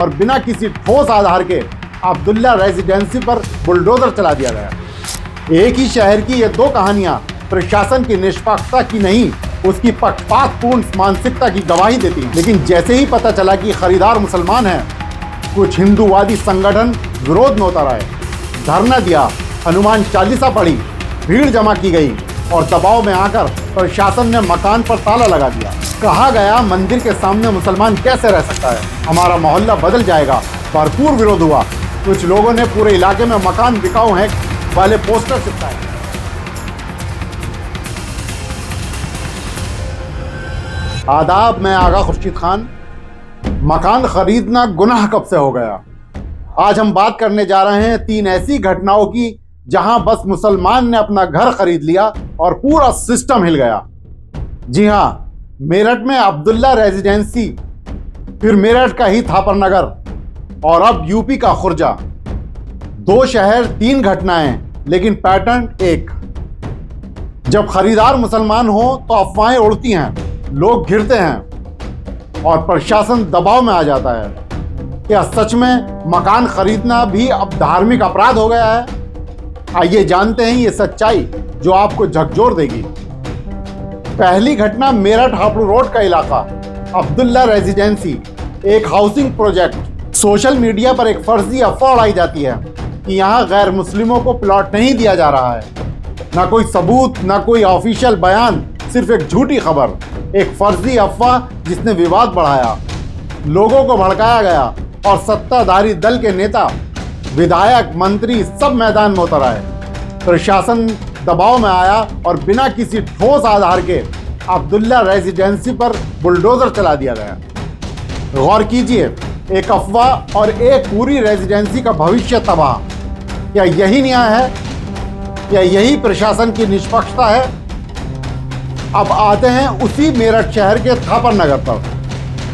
और बिना किसी ठोस आधार के अब्दुल्ला रेजिडेंसी पर बुलडोजर चला दिया गया। एक ही शहर की ये दो कहानियां प्रशासन की निष्पक्षता की नहीं, उसकी पक्षपातपूर्ण मानसिकता की गवाही देती हैं। लेकिन जैसे ही पता चला कि खरीदार मुसलमान हैं, कुछ हिंदूवादी संगठन विरोध में उतर आए, धरना दिया, हनुमान चालीसा पढ़ी, भीड़ जमा की गई और दबाव में आकर प्रशासन ने मकान पर ताला लगा दिया। कहा गया मंदिर के सामने मुसलमान कैसे रह सकता है, हमारा मोहल्ला बदल जाएगा। भरपूर विरोध हुआ। कुछ लोगों ने पूरे इलाके में मकान बिकाऊ हैं वाले पोस्टर चिपकाए। आदाब, मैं आगा खुर्शीद खान। मकान खरीदना गुनाह कब से हो गया? आज हम बात करने जा रहे हैं 3 ऐसी घटनाओं की जहां बस मुसलमान ने अपना घर खरीद लिया और पूरा सिस्टम हिल गया। जी हां, मेरठ में अब्दुल्ला रेजिडेंसी, फिर मेरठ का ही थापर नगर और अब यूपी का खुर्जा। 2 शहर 3 घटनाएं, लेकिन पैटर्न एक। जब खरीदार मुसलमान हो तो अफवाहें उड़ती हैं, लोग घिरते हैं और प्रशासन दबाव में आ जाता है। क्या सच में मकान खरीदना भी अब धार्मिक अपराध हो गया है? आइए जानते हैं ये सच्चाई जो आपको झकझोर देगी। पहली घटना मेरठ हापुड़ रोड का इलाका, अब्दुल्ला रेजिडेंसी, एक हाउसिंग प्रोजेक्ट। सोशल मीडिया पर एक फर्जी अफवाह उड़ाई जाती है कि यहाँ गैर मुस्लिमों को प्लॉट नहीं दिया जा रहा है। ना कोई सबूत, ना कोई ऑफिशियल बयान, सिर्फ एक झूठी खबर, एक फर्जी अफवाह जिसने विवाद बढ़ाया, लोगों को भड़काया गया और सत्ताधारी दल के नेता, विधायक, मंत्री सब मैदान में उतर आए। प्रशासन दबाव में आया और बिना किसी ठोस आधार के अब्दुल्ला रेजिडेंसी पर बुलडोजर चला दिया गया। गौर कीजिए, एक अफवाह और एक पूरी रेजिडेंसी का भविष्य तबाह। क्या यही न्याय है? क्या यही प्रशासन की निष्पक्षता है? अब आते हैं उसी मेरठ शहर के थापर नगर पर।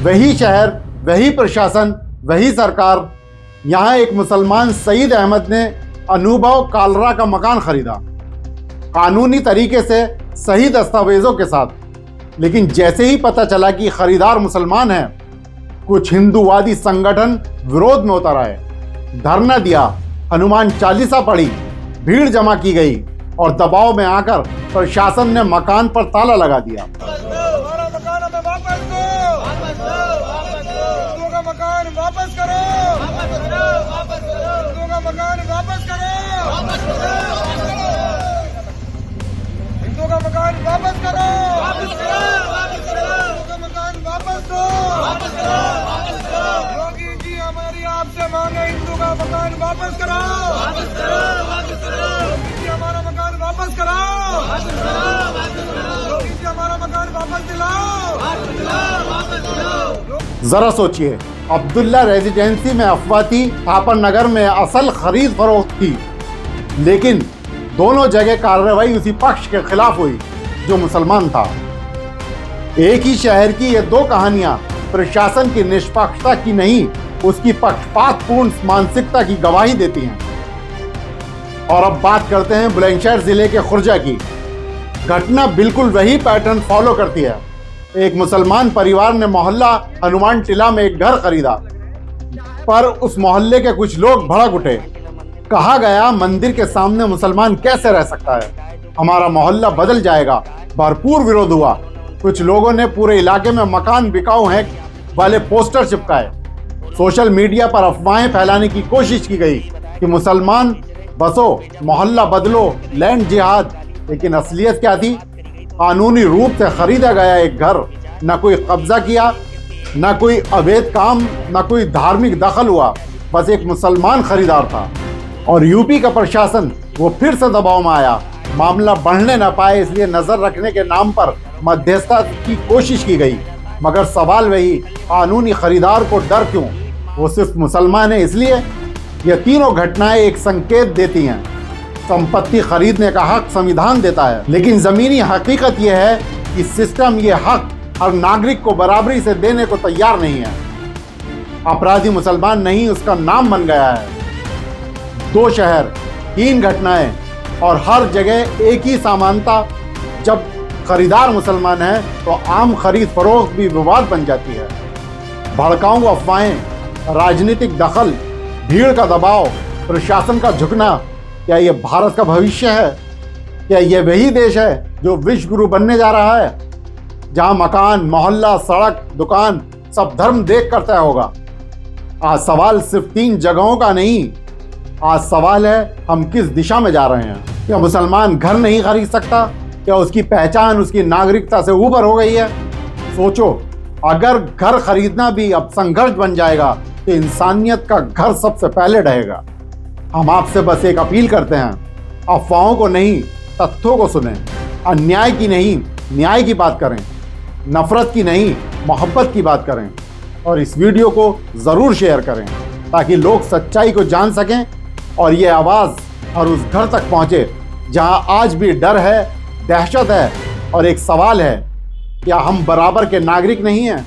वही शहर, वही प्रशासन, वही सरकार। यहाँ एक मुसलमान सईद अहमद ने अनुभव कालरा का मकान खरीदा, कानूनी तरीके से, सही दस्तावेजों के साथ। लेकिन जैसे ही पता चला कि खरीदार मुसलमान हैं, कुछ हिंदूवादी संगठन विरोध में उतर आए, धरना दिया, हनुमान चालीसा पढ़ी, भीड़ जमा की गई और दबाव में आकर प्रशासन ने मकान पर ताला लगा दिया। हमारा मकान हमें वापस दो, हिंदुओं का मकान वापस करो, हिंदुओं का मकान वापस करो, हिंदुओं का मकान वापस करो, हिंदुओं का मकान वापस दो। योगी जी, हमारी आपसे मांग है, हिंदू का मकान वापस कराओ, योगी जी हमारा मकान वापस कराओ, योगी जी हमारा मकान वापस दिलाओ। जरा सोचिए, अब्दुल्ला रेजिडेंसी में अफवाह थी, थापर नगर में असल खरीद फरोख्त थी, लेकिन दोनों जगह कार्रवाई उसी पक्ष के खिलाफ हुई जो मुसलमान था। एक ही शहर की ये 2 कहानियां प्रशासन की निष्पक्षता की नहीं, उसकी पक्षपातपूर्ण मानसिकता की गवाही देती हैं। और अब बात करते हैं बुलंदशहर जिले के खुर्जा की। घटना बिल्कुल वही पैटर्न फॉलो करती है। एक मुसलमान परिवार ने मोहल्ला हनुमान टीला में एक घर खरीदा, पर उस मोहल्ले के कुछ लोग भड़क उठे। कहा गया मंदिर के सामने मुसलमान कैसे रह सकता है, हमारा मोहल्ला बदल जाएगा। भरपूर विरोध हुआ। कुछ लोगों ने पूरे इलाके में मकान बिकाऊ हैं वाले पोस्टर चिपकाए। सोशल मीडिया पर अफवाहें फैलाने की कोशिश की गई कि मुसलमान बसो, मोहल्ला बदलो, लैंड जिहाद। लेकिन असलियत क्या थी? कानूनी रूप से खरीदा गया एक घर, न कोई कब्जा किया, न कोई अवैध काम, न कोई धार्मिक दखल हुआ, बस एक मुसलमान खरीदार था। और यूपी का प्रशासन वो फिर से दबाव में आया। मामला बढ़ने न पाए इसलिए नजर रखने के नाम पर मध्यस्थता की कोशिश की गई, मगर सवाल वही, कानूनी खरीदार को डर क्यों? वो सिर्फ मुसलमान है इसलिए? ये तीनों घटनाएं एक संकेत देती हैं। संपत्ति खरीदने का हक संविधान देता है, लेकिन जमीनी हकीकत यह है कि सिस्टम ये हक हर नागरिक को बराबरी से देने को तैयार नहीं है। अपराधी मुसलमान नहीं, उसका नाम बन गया है। 2 शहर, 3 घटनाएं और हर जगह एक ही समानता। जब खरीदार मुसलमान है तो आम खरीद फरोख्त भी विवाद बन जाती है। भड़काऊ अफवाहें, राजनीतिक दखल, भीड़ का दबाव, प्रशासन का झुकना, क्या ये भारत का भविष्य है? क्या ये वही देश है जो विश्व गुरु बनने जा रहा है, जहां मकान, मोहल्ला, सड़क, दुकान सब धर्म देख कर तय होगा? आज सवाल सिर्फ 3 जगहों का नहीं, आज सवाल है हम किस दिशा में जा रहे हैं। क्या मुसलमान घर नहीं खरीद सकता? क्या उसकी पहचान उसकी नागरिकता से ऊपर हो गई है? सोचो, अगर घर खरीदना भी अब संघर्ष बन जाएगा तो इंसानियत का घर सबसे पहले रहेगा। हम आपसे बस एक अपील करते हैं, अफवाहों को नहीं तथ्यों को सुनें, अन्याय की नहीं न्याय की बात करें, नफरत की नहीं मोहब्बत की बात करें और इस वीडियो को ज़रूर शेयर करें ताकि लोग सच्चाई को जान सकें और ये आवाज़ हर उस घर तक पहुँचे जहां आज भी डर है, दहशत है और एक सवाल है, क्या हम बराबर के नागरिक नहीं हैं?